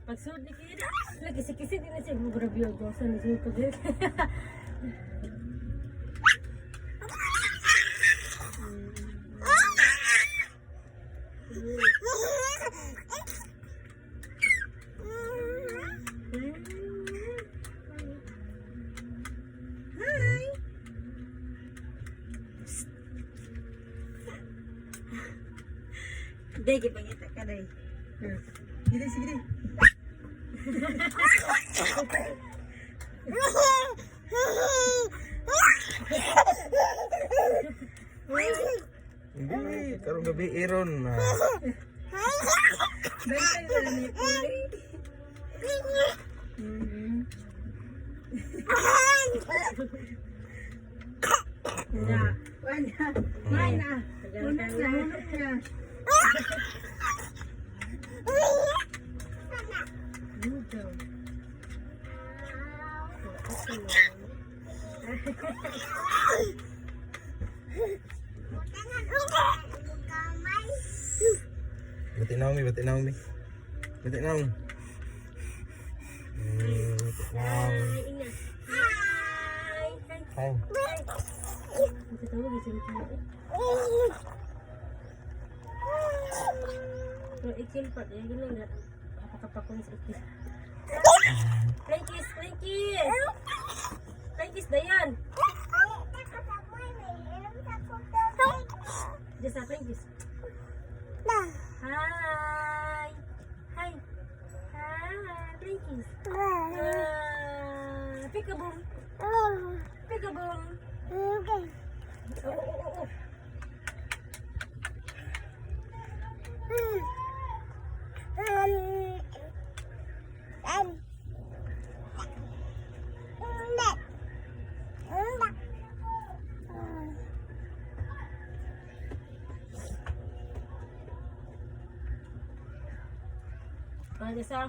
Pagsunod ni Kira, lagi-kisi din na siya grabe yung dosan ni ko din. Degi pangita ka dai. Sige, sige. Hindi, karong gabi iron. Bentay na ni Puli. Na, wala. Mana. Una. Bati Naomi. Bati Naomi. Bati Naomi. Hi. Ikil pa din gini na kapakapakon sa ikil. Frankis Dayan. Just Frankis. Hi. Hi. Frankis. Peekaboo. Peekaboo. Oh. Ano sa?